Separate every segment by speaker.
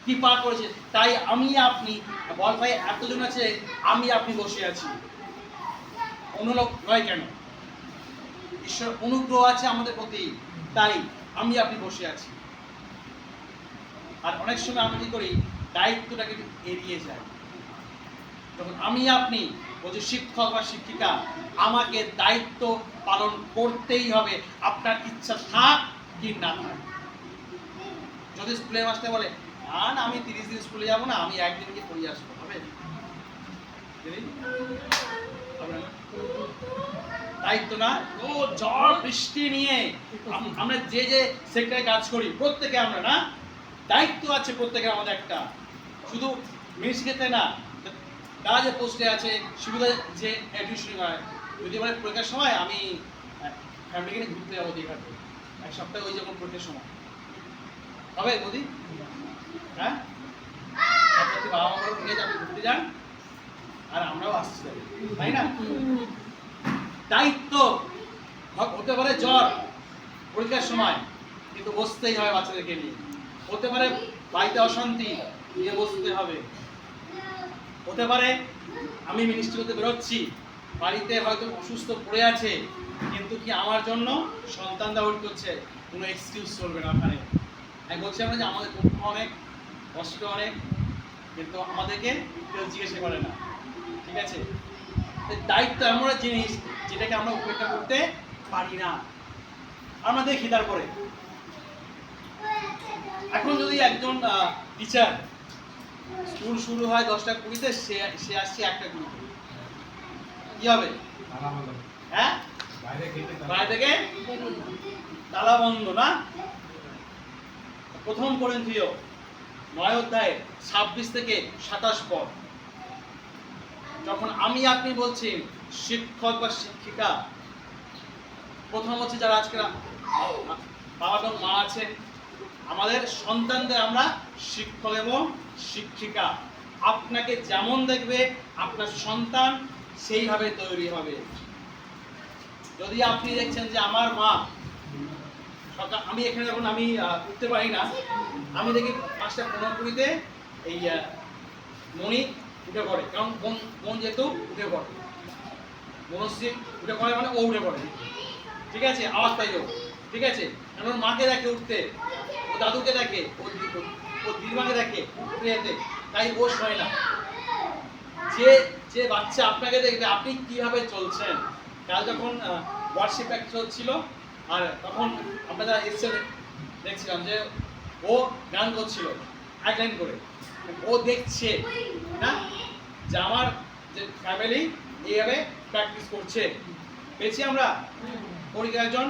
Speaker 1: কৃপা করেছে, তাই আমি আপনি বল ভাই এতজন আছে, আমি আপনি বসে আছি। অনুলোক নয় কেন? ঈশ্বর অনুগ্রহ আছে আমাদের প্রতি, তাই আমি আপনি বসে আছি। আর অনেক সময় আমরা কি করি, দায়িত্বটাকে এড়িয়ে যাই। যখন আমি আপনি বলছি শিক্ষক বা শিক্ষিকা, আমাকে দায়িত্ব পালন করতেই হবে, আপনার ইচ্ছা থাক কি না থাক। যদি স্কুলের মাস্টার বলে না আমি 30 দিন স্কুলে যাবো না, আমি একদিন গিয়ে পড়িয়ে আসবো, হবে? দায়িত্ব না, ও ঝড় বৃষ্টি নিয়ে আমরা যে যে সেক্টরে কাজ করি প্রত্যেকে আমরা না দায়িত্ব আছে প্রত্যেকে আমাদের একটা, শুধু মিনিস্ট্রিতে না, তারা যে পোস্টে আছে সুবিধা যে অ্যাডমিশন হয়। যদি মানে পরীক্ষার সময় আমি ফ্যামিলিকে নিয়ে ঘুরতে যাবো দীঘাতে এক সপ্তাহে, ওই যখন পরীক্ষার সময় হবে মোদি, হ্যাঁ বাবা মা ঠিক আছে আপনি ঘুরতে যান আর আমরাও আসছি, তাই না? দায়িত্ব হতে পারে জ্বর পরীক্ষার সময়, কিন্তু বসতেই হবে বাচ্চাদেরকে নিয়ে। হতে পারে বাড়িতে অশান্তি, নিয়ে বসতে হবে। হতে পারে আমি মিনিস্ট্রি করতে বেরোচ্ছি, বাড়িতে হয়তো অসুস্থ পড়ে আছে, কিন্তু কি আমার জন্য সন্তানরা ওয়েট করছে, কোনো এক্সকিউজ চলবে না ওখানে। আমি বলছি আমরা যে আমাদের দুঃখ অনেক, কষ্ট অনেক, কিন্তু আমাদেরকে কেউ জিজ্ঞাসা করে না, ঠিক আছে? দায়িত্ব এমন একটা জিনিস যেটাকে আমরা উপেক্ষা করতে পারি না, আমরা দেখি। তারপরে এখন যদি একজন টিচার স্কুল শুরু হয় 10টা 20-তে, সে আসছে 1টা 20-তে, কি হবে? হ্যাঁ, বাইরে থেকে তালা বন্ধ না? প্রথম করিন্থীয় 9 অধ্যায় 26 থেকে 27 পদ। যখন আমি আপনি বলছি শিক্ষক বা শিক্ষিকা, প্রথম হচ্ছে যারা আজকে বাবা এবং মা আছেন, আমাদের সন্তানদের আমরা শিক্ষক এবং শিক্ষিকা। আপনাকে যেমন দেখবে আপনার সন্তান সেইভাবে তৈরি হবে। যদি আপনি দেখছেন যে আমার মা সকাল, আমি এখানে যখন আমি উঠতে পারি না, আমি দেখি 5টা 15-20-তে এই মণি উঠে পড়ে, কারণ বোন যেহেতু উঠে পড়ে, মনস্বী উঠে পড়ে মানে ও উঠে পড়ে, ঠিক আছে? আওয়াজ পাই ও, ঠিক আছে? কারণ মাকে দেখে উঠতে, ও দাদুকে দেখে, ও দিদিমাকে দেখে উঠতে যেতে, তাই ও শোয় না। যে বাচ্চা আপনাকে দেখবে আপনি কিভাবে চলছেন। কাল যখন ওয়ার্শিপ প্র্যাকটিস হচ্ছিল, আর তখন আপনারা এসে দেখছিলাম যে ও গান করছিল এক লাইন করে, ও দেখছে না যে আমার যে ফ্যামিলি এইভাবে প্র্যাকটিস করছে। পেয়েছি আমরা পরীক্ষা একজন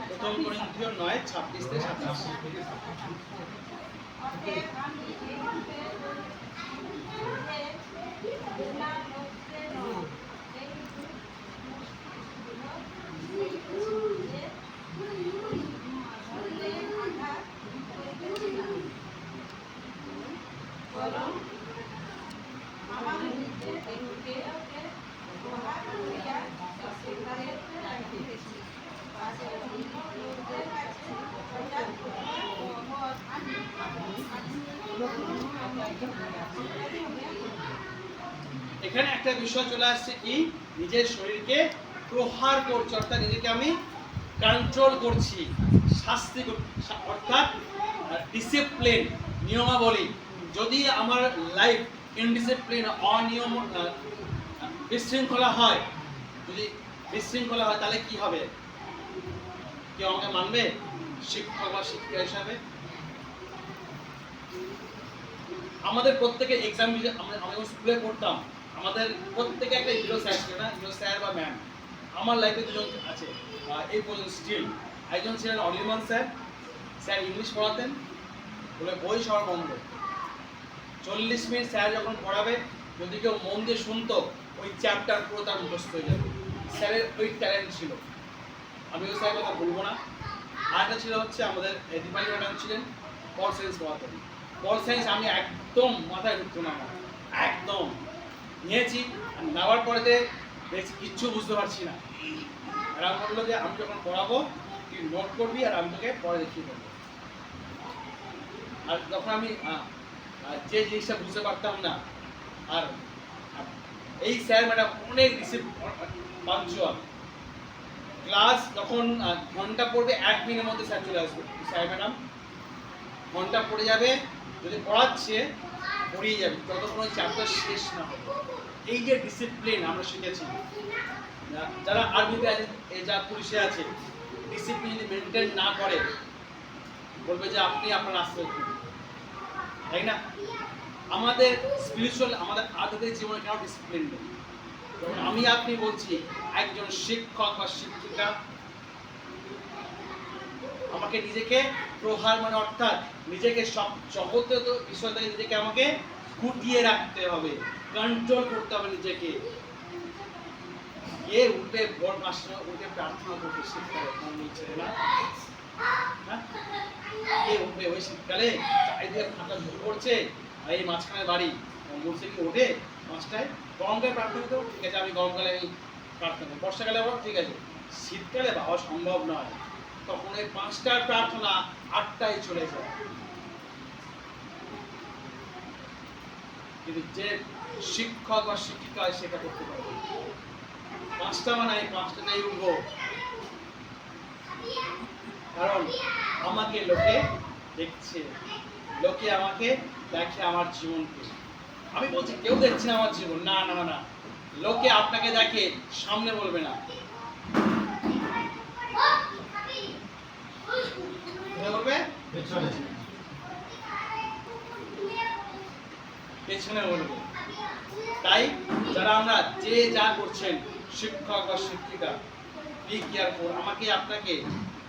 Speaker 1: প্রথম করিন্থীয় 9:26-27। এখানে একটা বিষয় চলে আসছে কি, নিজের শরীরকে প্রহার করছি, অর্থাৎ নিজেকে আমি কন্ট্রোল করছি, শাস্তি অর্থাৎ ডিসিপ্লিন, নিয়মাবলী। যদি আমার লাইফ ইনডিসিপ্লিন, অনিয়ম, বিশৃঙ্খলা হয়, যদি বিশৃঙ্খলা হয়, তাহলে কি হবে? কেউ আমাকে মানবে শিক্ষক বা শিক্ষিকা হিসাবে? আমাদের প্রত্যেকে এক্সাম, আমরা স্কুলে পড়তাম, আমাদের প্রত্যেকে একটা হিরো স্যার ছিল না, হিরো স্যার বা ম্যাম। আমার লাইফে দুজন আছে এই পর্যন্ত স্টিল। একজন ছিলেন অনির্বাণ স্যার, স্যার ইংলিশ পড়াতেন, বলে বই সবার বন্ধ, 40 মিনিট স্যার যখন পড়াবে, যদি কেউ মন দিয়ে শুনতো, ওই চ্যাপ্টার পুরো তার মুখস্থ হয়ে যাবে। স্যারের ওই ট্যালেন্ট ছিল, আমি ওই স্যারের কথা বলবো না। আরেকটা ছিল হচ্ছে আমাদের দীপালি ম্যাডাম ছিলেন, পল সায়েন্স পড়াতেন। পল সায়েন্স আমি একদম মাথায় ঢুকতো না, একদম নিয়েছি। নেওয়ার পরেতে দেখছি কিচ্ছু বুঝতে পারছি না। এরা বললো যে আমি যখন পড়াবো তুই নোট করবি আর আমি তোকে পরে দেখিয়ে দেবো। আর যখন আমি যে জিনিসটা বুঝতে পারতাম না, আর এই স্যার ম্যাডাম অনেক পাঞ্চুয়াল। ক্লাস যখন ঘন্টা পড়বে 1 মিনিটের মধ্যে স্যার চলে আসবে। স্যার ম্যাডাম ঘন্টা পড়ে যাবে, যদি পড়াচ্ছে পড়িয়ে যাবে যতক্ষণ চ্যাপ্টার শেষ না হবে। এই যে ডিসিপ্লিন আমরা শিখেছি, যারা আর্মিতে আছে, যা পুলিশে আছে, ডিসিপ্লিন যদি মেনটেন না করে বলবে যে আপনি আপনার রাস্তা দেখুন, তাই না? আমাদের স্পিরিচুয়াল, আমাদের আধ্যাত্মিক জীবনে কেন ডিসিপ্লিন নেই? যখন আমি আপনি বলছি একজন শিক্ষক বা শিক্ষিকা আমাকে নিজেকে প্রহার মানে অর্থাৎ নিজেকে সব জগতের বিষয় থেকে নিজেকে আমাকে গুটিয়ে রাখতে হবে, কন্ট্রোল করতে হবে নিজেকে। কে উঠবে ভোর 5টা উঠে প্রার্থনা করতে শিখতে হবে মন নিচ্ছে না? হ্যাঁ, কে উঠবে ওই শীতকালে চারিদিকে ফাঁকা ঝুঁক পড়ছে আর এই মাঝখানে বাড়ি বলছে কি ওঠে 5টায়? গরমকালে প্রার্থনা করতে ঠিক আছে, আমি গরমকালে আমি প্রার্থনা করি, বর্ষাকালে আবার ঠিক আছে, শীতকালে বাবা সম্ভব নয়। তখন এই 5টার প্রার্থনা 8টায় চলে যায়। কিন্তু যে শিক্ষক বা শিক্ষিকা সেটা করতে পারবে 5টা মানে 5টাতেই উঠবো, কারণ আমাকে লোকে দেখছে, লোকে আমাকে দেখে আমার জীবনকে। আমি বলছি কেউ দেখছে না আমার জীবন, না না না, লোকে আপনাকে দেখে, সামনে বলবে না, বলবে পেছনে বলবে। তাই যারা আমরা যে যা করছেন শিক্ষক বা শিক্ষিকা, বি কেয়ারফুল। আমাকে আপনাকে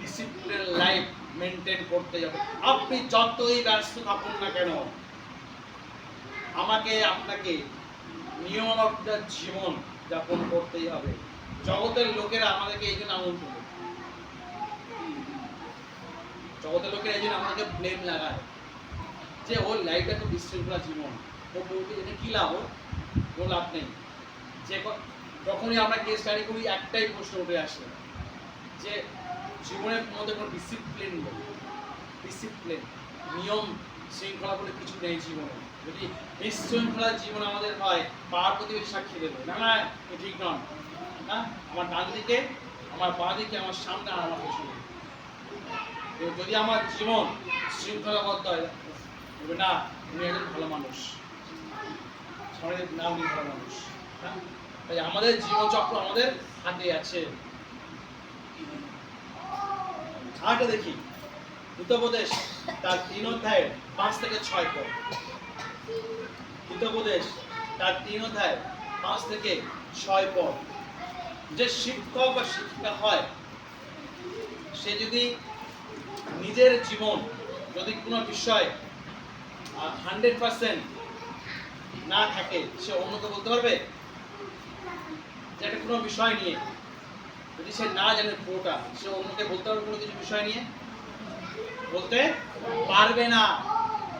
Speaker 1: ডিসিপ্লিন লাইফ মেনটেন করতে হবে। আপনি যতই ব্যস্ত থাকুন না কেন, আমাকে আপনাকে নিয়মবদ্ধ জীবন যাপন করতেই হবে। জগতের লোকেরা আমাদেরকে এই জন্য আমন্ত্রণ করে, জগতের লোকেরা এই জন্য আমাকে ব্লেম লাগায় যে ওর লাইফটা তো বিশৃঙ্খলা জীবন, ও বলতে এটা কি লাভ, ও লাভ নেই। যে যখনই আমরা কেস স্টাডি করি একটাই প্রশ্ন উঠে আসে যে জীবনের মধ্যে কোনো ডিসিপ্লিন নেই, ডিসিপ্লিন নিয়ম শৃঙ্খলা বলে কিছু নেই জীবনে। যদি বিশৃঙ্খলা জীবন আমাদের হয়, পাড়ার প্রতিবেশী সাক্ষী দেবে না না এ ঠিক নয়, না আমার ডান দিকে, আমার বাঁ দিকে, আমার সামনে আর আমার পেছনে। যদি আমার জীবন শৃঙ্খলাবদ্ধ হয় না উনি একজন ভালো মানুষ, সমাজের না উনি ভালো মানুষ। তাই আমাদের জীবনচক্র আমাদের হাতে আছে। আরেকটা দেখি হিতোপদেশ তার 3 অধ্যায়ের 5 থেকে 6 পদ। হিতোপদেশ তার 3 অধ্যায়ের 5 থেকে 6 পদ। যে শিক্ষক বা শিক্ষিকা হয় সে যদি নিজের জীবন যদি কোনো বিষয় 100% না থাকে, সে অন্যকে বলতে পারবে? যে একটা কোনো বিষয় নিয়ে যদি সে না জানে পুরোটা, সে অন্যকে বলতে পারবে কোনো কিছু বিষয় নিয়ে? বলতে পারবে না,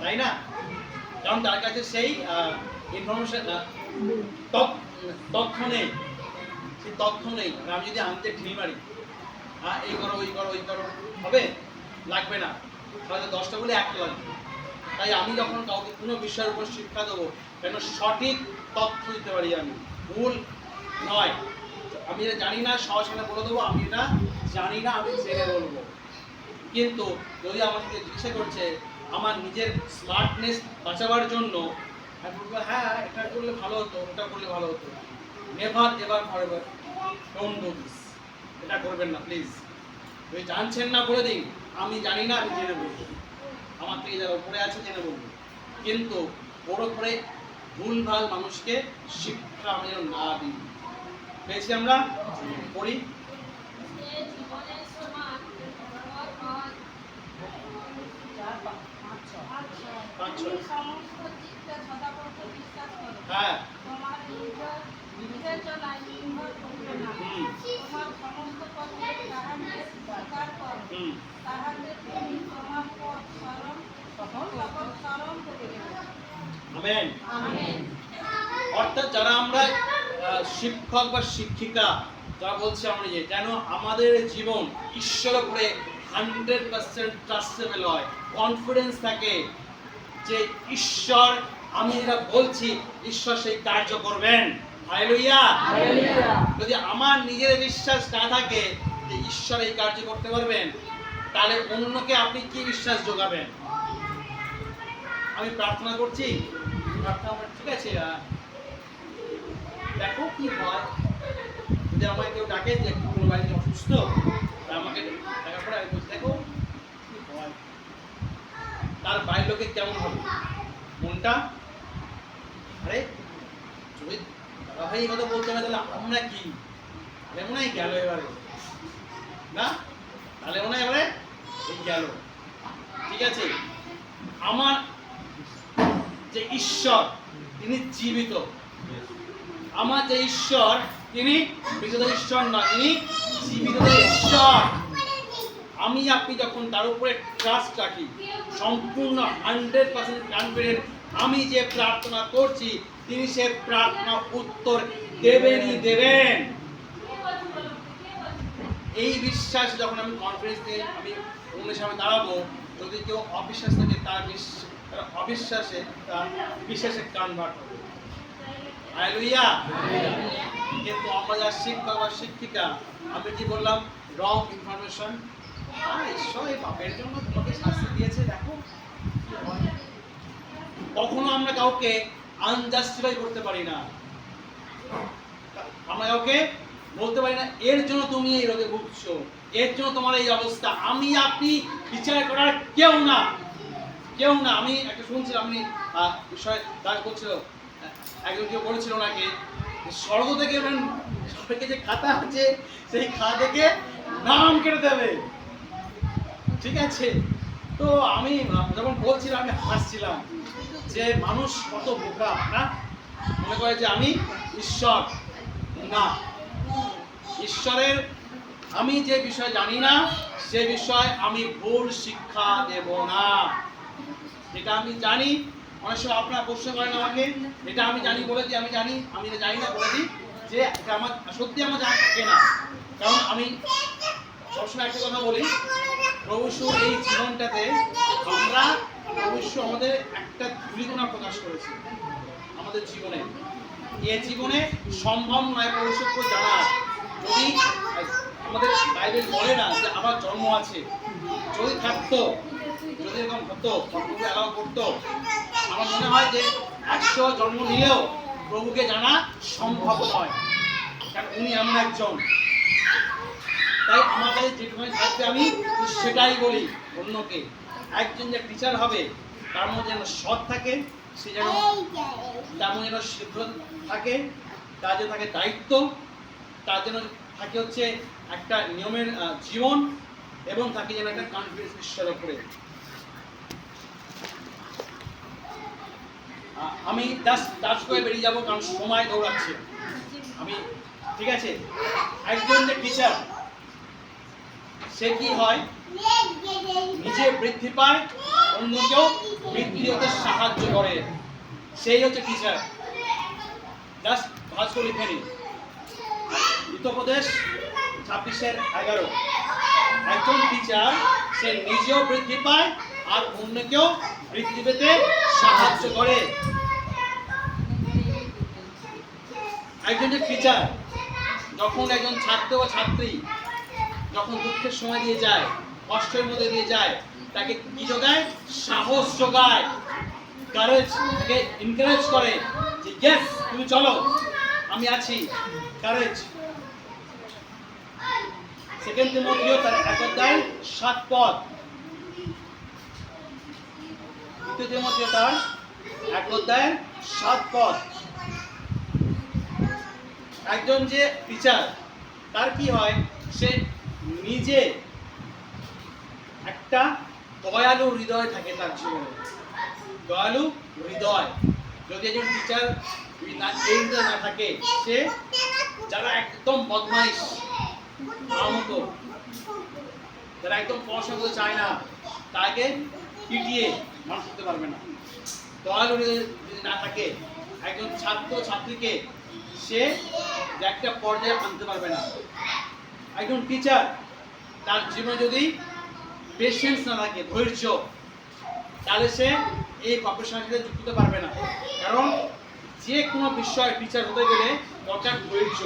Speaker 1: তাই না? কারণ তার কাছে সেই ইনফরমেশন তথ্য নেই, সেই তথ্য নেই। আমি যদি আনতে ঢিল মারি, হ্যাঁ এই করো ওই করো ওই করো, হবে? লাগবে না, তাহলে 10টা বলে 1টা লাগবে। তাই আমি যখন কাউকে কোনো বিষয়ের উপর শিক্ষা দেবো কেন সঠিক তথ্য দিতে পারি, আমি ভুল নয়। আমি এটা জানি না সহসানে বলে দেবো, আমি এটা জানি না আমি জেনে বলবো। কিন্তু যদি আমাকে জিজ্ঞাসা করছে আমার নিজের স্মার্টনেস বাঁচাবার জন্য, আমি বলবো হ্যাঁ এটা করলে ভালো হতো, ওটা করলে ভালো হতো। Never ever forever don't do this, এটা করবেন না প্লিজ। যদি জানছেন না বলে দিন আমি জানি না, আমি জেনে বলবো। আমার থেকে যারা উপরে আছে জেনে বলবো, কিন্তু ওর উপরে ভুলভাল মানুষকে শিক্ষা আমি যেন না দিই। পেয়েছি আমরা পড়ি। হ্যাঁ আমেন। অর্থাৎ যারা আমরা শিক্ষক বা শিক্ষিকা যারা বলছে আমরা যে যেন আমাদের জীবন ঈশ্বরের উপরে 100% ট্রাস্টেবল হয়, কনফিডেন্স থাকে যে ঈশ্বর, আমি যেটা বলছি ঈশ্বর সেই কার্য করবেন। হালেলুয়া। যদি আমার নিজের বিশ্বাস না থাকে যে ঈশ্বর এই কার্য করতে পারবেন, তাহলে অন্যকে আপনি কি বিশ্বাস যোগাবেন? আমি প্রার্থনা করছি, প্রার্থনা ঠিক আছে, দেখো কি হয়। যদি আমাকে কেউ ডাকে যে কোনো বাড়িতে অসুস্থ, আমাকে ডাকার পরে আমি বলছি দেখো কি হয়, তার বাইরের লোকে কেমন হবে মনটা? আরে যদি দাদা ভাই এই কথা বলতে হবে তাহলে আমরা কি, তাহলে মনে হয় গেল এবারে না, তাহলে মনে হয় এবারে এই গেল। ঠিক আছে, আমার যে ঈশ্বর তিনি জীবিত, আমার যে ঈশ্বর তিনি মৃত ঈশ্বর না, তিনি জীবিত ঈশ্বর। আমি আপনি যখন তার উপরে ট্রাস্ট রাখি, সম্পূর্ণ 100% কনফিডেন্ট, আমি যে প্রার্থনা করছি তিনি সে প্রার্থনা উত্তর দেবেনই দেবেন। এই বিশ্বাস যখন আমি কনফিডেন্স নিয়ে আমি অন্যের সামনে দাঁড়াবো, যদি কেউ অবিশ্বাস থাকে তার অবিশ্বাসে তার বিশ্বাসে কনভার্ট হবে। হালেলুয়া। কিন্তু আমরা যারা শিক্ষক বা শিক্ষিকা, আমি কি বললাম, রং ইনফরমেশন, ঈশ্বর এই পাপের জন্য তোমাকে শাস্তি দিয়েছে, দেখো কখনো আমরা কাউকে আনজাস্টিফাই করতে পারি না। আমরা কাউকে বলতে পারি না এর জন্য তুমি এই রোগে ভুগছো, এর জন্য তোমার এই অবস্থা। আমি আপনি বিচার করার কেউ না, কেউ না। আমি একটা শুনছিলাম, আমি বিষয় দাঁড় করছিল, একজন কেউ বলেছিল ওনাকে স্বর্গ থেকে সবাইকে যে খাতা আছে সেই খাতা থেকে নাম কেটে দেবে। ঠিক আছে, তো আমি যখন বলছিলাম আমি হাসছিলাম যে মানুষ কত বোকা না, মনে করে যে আমি ঈশ্বর না। ঈশ্বরের আমি যে বিষয় জানি না সে বিষয় আমি ভুল শিক্ষা দেব না। যেটা আমি জানি, অনেক সময় আপনারা প্রশ্ন করেন আমাকে, এটা আমি জানি বলে দিই, আমি জানি, আমি এটা জানি না বলে দিই, যে এটা আমার সত্যি আমার জানা থাকে না। কারণ আমি সবসময় একটা কথা বলি, প্রভু ঈশ্বর এই জীবনটাতে আমরা, প্রভু ঈশ্বর আমাদের একটা ধূলিকণা প্রকাশ করেছে আমাদের জীবনে। এই জীবনে সম্ভব নয় প্রভু ঈশ্বরকে জানা। যদি আমাদের বাইবেল বলে না যে আবার জন্ম আছে, যদি থাকতো, যদি এরকম হতো, প্রভু অ্যালাউ করতো, আমার মনে হয় যে 100 জন্ম নিলেও প্রভুকে জানা সম্ভব নয়, কারণ উনি এমন একজন। তাই আমার কাছে যেটুকুনি থাকবে আমি সেটাই বলি অন্যকে। একজন যে টিচার হবে তার মধ্যে যেন সৎ থাকে, সে যেন তার মধ্যে যেন সিদ্ধ থাকে, তার যেন থাকে দায়িত্ব, তার যেন থাকে হচ্ছে একটা নিয়মের জীবন, এবং থাকে যেন একটা কনফিডেন্স ঈশ্বরের উপরে। আমি টাচ করে বেরিয়ে যাবো কারণ সময় দৌড়াচ্ছে। আমি ঠিক আছে, একজন যে টিচার সে কি হয়, নিজে বৃদ্ধি পায়, অন্যকেও বৃদ্ধি হতে সাহায্য করে, সেই হচ্ছে টিচার। জাস্ট ভাজ করে লিখে নিন, হিতোপদেশ 26:11। একজন টিচার সে নিজেও বৃদ্ধি পায় আর অন্যকেও বৃদ্ধি পেতে সাহায্য করে। একজন যে টিচার যখন একজন ছাত্র বা ছাত্রী যখন দুঃখের সময় দিয়ে যায়, কষ্টের মধ্যে দিয়ে যায়, তাকে কি যোগায়? সাহস যোগায়, কারেজ, তাকে এনকারেজ করে যে ইয়েস তুমি চলো, আমি আছি, কারেজ। সেকেন্ড তিমোথেও তার 1:7। দ্বিতীয় তিমোথেও তার 1:7। একজন যে টিচার তার কি হয়, সে নিজে একটা দয়ালু হৃদয় থাকে তার জীবনে, দয়ালু হৃদয়। যদি একজন টিচার এই হৃদয় না থাকে, সে যারা একদম বদমাইশ আমার মতো, যারা একদম পড়াশোনা করতে চায় না, তাকে পিটিয়ে মানুষ করতে পারবে না। দয়ালু হৃদয় যদি না থাকে, একজন ছাত্র ছাত্রীকে সে একটা পর্যায়ে আনতে পারবে না। একজন টিচার তার জীবনে যদি পেশেন্স না থাকে, ধৈর্য, তাহলে সে এই প্রফেশনের সাথে যুক্ত হতে পারবে না। কারণ যে কোনো বিষয় টিচার হতে গেলে দরকার ধৈর্য।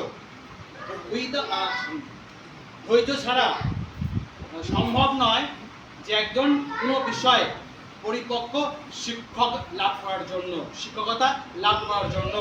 Speaker 1: ধৈর্য ছাড়া সম্ভব নয় যে একজন কোনো বিষয়ে পরিপক্ক শিক্ষক লাভ করার জন্য, শিক্ষকতা লাভ করার জন্য।